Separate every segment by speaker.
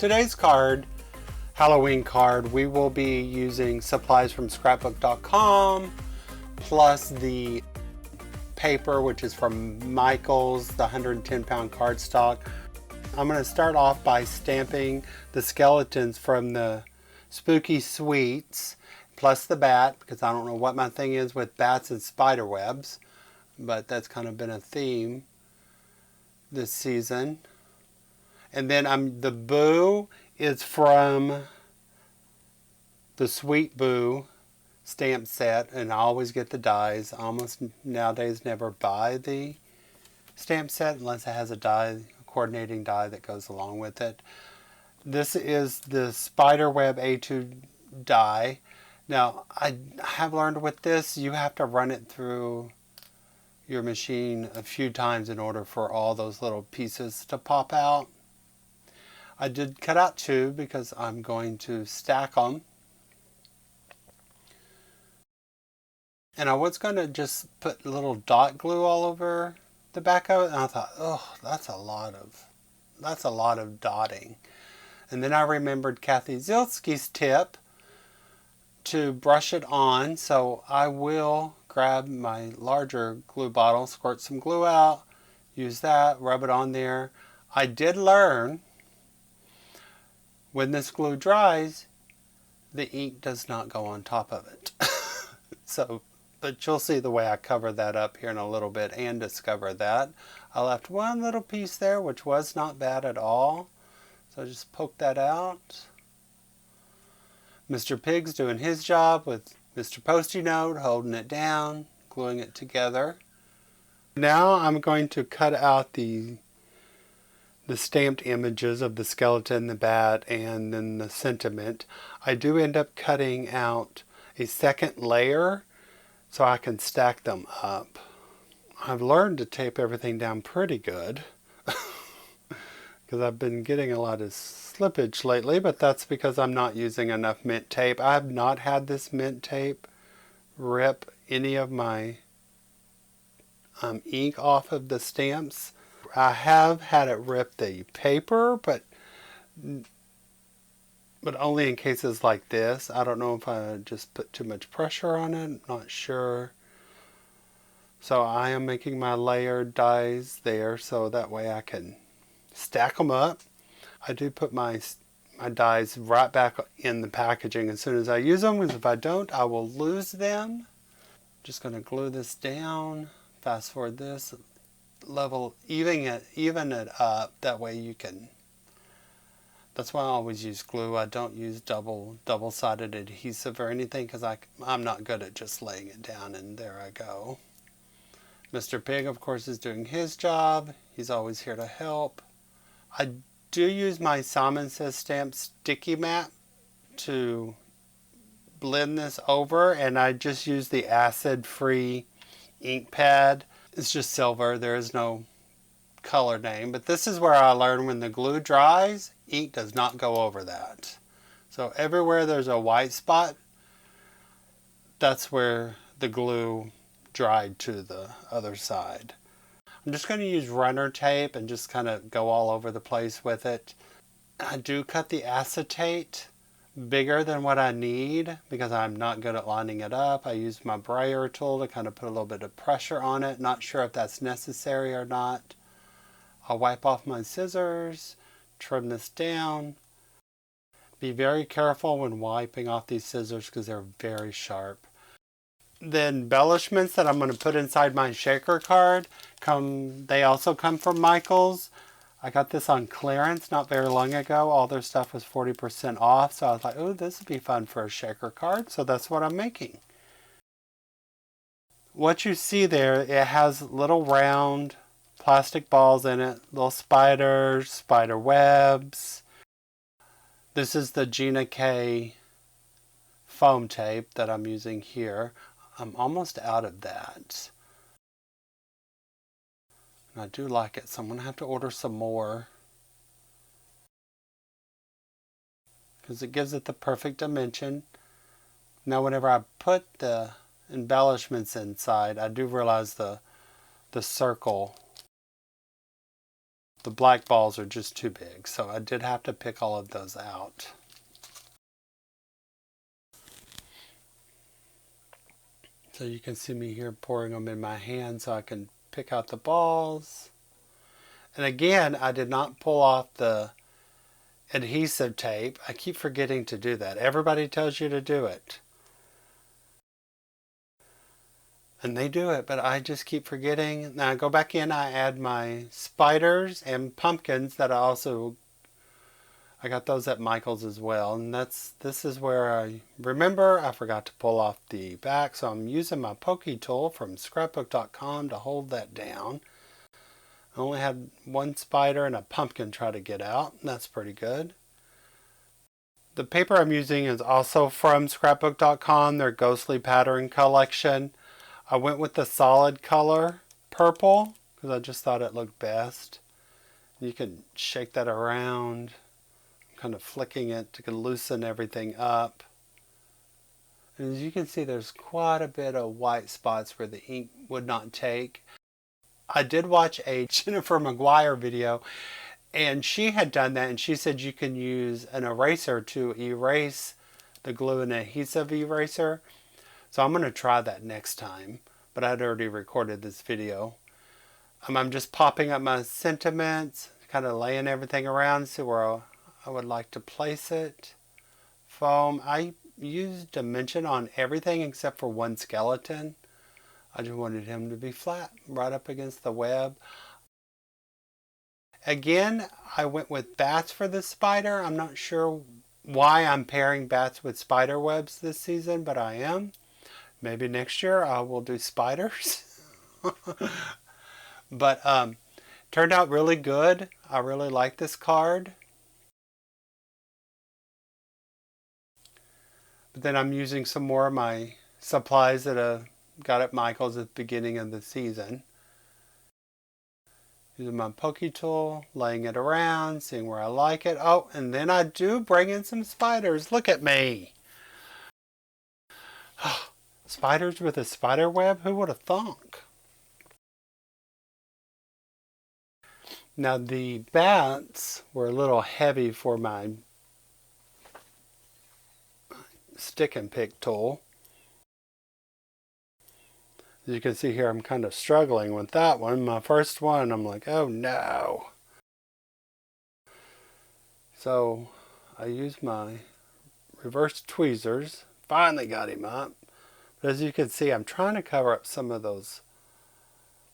Speaker 1: Today's card, Halloween card, we will be using supplies from Scrapbook.com plus the paper, which is from Michael's, the 110-pound cardstock. I'm going to start off by stamping the skeletons from the Spooky Sweets plus the bat, because I don't know what my thing is with bats and spider webs, but that's kind of been a theme this season. And then the boo is from the Sweet Boo stamp set, and I always get the dies. I almost nowadays never buy the stamp set unless it has a die, a coordinating die that goes along with it. This is the Spiderweb A2 die. Now, I have learned with this, you have to run it through your machine a few times in order for all those little pieces to pop out. I did cut out two because I'm going to stack them. And I was going to just put little dot glue all over the back of it, and I thought, oh, that's a lot of dotting. And then I remembered Kathy Zilski's tip to brush it on, so I will grab my larger glue bottle, squirt some glue out, use that, rub it on there. I did learn when this glue dries, the ink does not go on top of it. But you'll see the way I cover that up here in a little bit and discover that. I left one little piece there, which was not bad at all. So just poke that out. Mr. Pig's doing his job with Mr. Post-it Note, holding it down, gluing it together. Now I'm going to cut out the stamped images of the skeleton, the bat, and then the sentiment. I do end up cutting out a second layer so I can stack them up. I've learned to tape everything down pretty good because I've been getting a lot of slippage lately, but that's because I'm not using enough mint tape. I have not had this mint tape rip any of my ink off of the stamps. I have had it rip the paper, but only in cases like this. I don't know if I just put too much pressure on it. I'm not sure. So I am making my layered dies there so that way I can stack them up. I do put my dies right back in the packaging as soon as I use them, because if I don't, I will lose them. Just going to glue this down, fast forward this, level, even it up, that way you can. That's why I always use glue. I don't use double-sided adhesive or anything, because I'm not good at just laying it down, and there I go. Mr. Pig, of course, is doing his job. He's always here to help. I do use my Simon Says Stamp sticky mat to blend this over, and I just use the acid-free ink pad. It's just silver. There is no color name, but this is where I learned when the glue dries, ink does not go over that. So everywhere there's a white spot, that's where the glue dried to the other side. I'm just going to use runner tape and just kind of go all over the place with it. I do cut the acetate bigger than what I need because I'm not good at lining it up. I use my brayer tool to kind of put a little bit of pressure on it. Not sure if that's necessary or not. I'll wipe off my scissors, trim this down. Be very careful when wiping off these scissors because they're very sharp. The embellishments that I'm going to put inside my shaker card, they also come from Michael's. I got this on clearance not very long ago. All their stuff was 40% off, so I was like, oh, this would be fun for a shaker card, so that's what I'm making. What you see there, it has little round plastic balls in it, little spiders, spider webs. This is the Gina K Foam Tape that I'm using here. I'm almost out of that. And I do like it, so I'm going to have to order some more, because it gives it the perfect dimension. Now whenever I put the embellishments inside, I do realize the circle The black balls are just too big, so I did have to pick all of those out. So you can see me here pouring them in my hand so I can pick out the balls. And again, I did not pull off the adhesive tape. I keep forgetting to do that. Everybody tells you to do it. And they do it, but I just keep forgetting. Now I go back in, I add my spiders and pumpkins that I got those at Michael's as well. And this is where I remember I forgot to pull off the back, so I'm using my pokey tool from Scrapbook.com to hold that down. I only had one spider and a pumpkin try to get out, and that's pretty good. The paper I'm using is also from Scrapbook.com, their Ghostly Pattern collection. I went with the solid color purple because I just thought it looked best. You can shake that around, kind of flicking it to loosen everything up. And as you can see, there's quite a bit of white spots where the ink would not take. I did watch a Jennifer McGuire video, and she had done that, and she said you can use an eraser to erase the glue, and adhesive eraser. So I'm going to try that next time, but I'd already recorded this video. I'm just popping up my sentiments, kind of laying everything around, see where I would like to place it. Foam, I used dimension on everything except for one skeleton. I just wanted him to be flat, right up against the web. Again, I went with bats for the spider. I'm not sure why I'm pairing bats with spider webs this season, but I am. Maybe next year I will do spiders. But turned out really good. I really like this card. But then I'm using some more of my supplies that I got at Michael's at the beginning of the season. Using my pokey tool, laying it around, seeing where I like it. Oh, and then I do bring in some spiders. Look at me. Spiders with a spider web? Who would have thunk? Now the bats were a little heavy for my stick and pick tool. As you can see here, I'm kind of struggling with that one. My first one, I'm like, oh no. So I used my reverse tweezers. Finally got him up. But as you can see, I'm trying to cover up some of those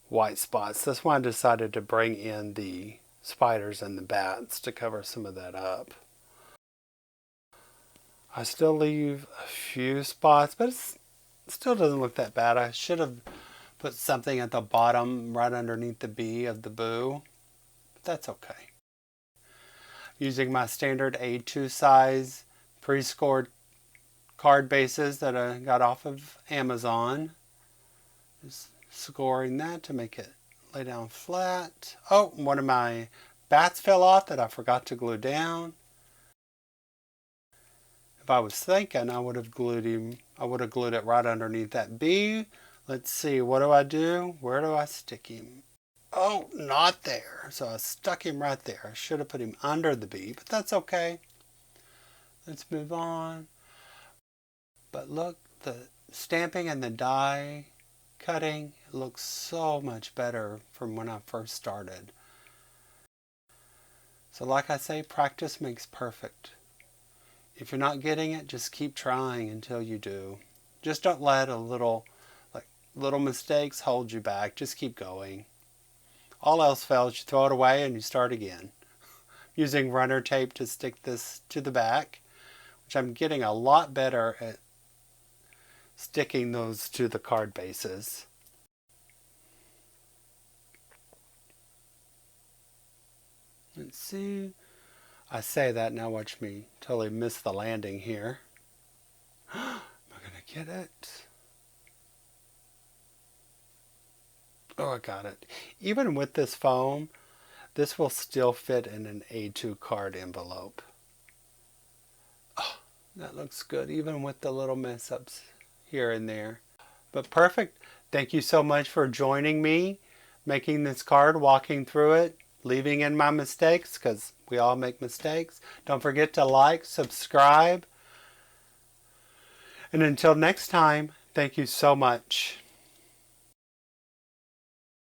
Speaker 1: white spots. That's why I decided to bring in the spiders and the bats to cover some of that up. I still leave a few spots, but it still doesn't look that bad. I should have put something at the bottom right underneath the B of the boo, but that's okay. Using my standard A2 size pre-scored card bases that I got off of Amazon. Just scoring that to make it lay down flat. Oh, one of my bats fell off that I forgot to glue down. If I was thinking, I would have glued it right underneath that B. Let's see, what do? Where do I stick him? Oh, not there. So I stuck him right there. I should have put him under the B, but that's okay. Let's move on. But look, the stamping and the die cutting looks so much better from when I first started. So like I say, practice makes perfect. If you're not getting it, just keep trying until you do. Just don't let little mistakes hold you back. Just keep going. All else fails, you throw it away and you start again. Using runner tape to stick this to the back, which I'm getting a lot better at sticking those to the card bases. Let's see. I say that, now watch me totally miss the landing here. Am I going to get it? Oh, I got it. Even with this foam, this will still fit in an A2 card envelope. Oh, that looks good, even with the little mess ups here and there. But perfect. Thank you so much for joining me, making this card, walking through it. leaving in my mistakes, because we all make mistakes. Don't forget to like, subscribe. And until next time, thank you so much.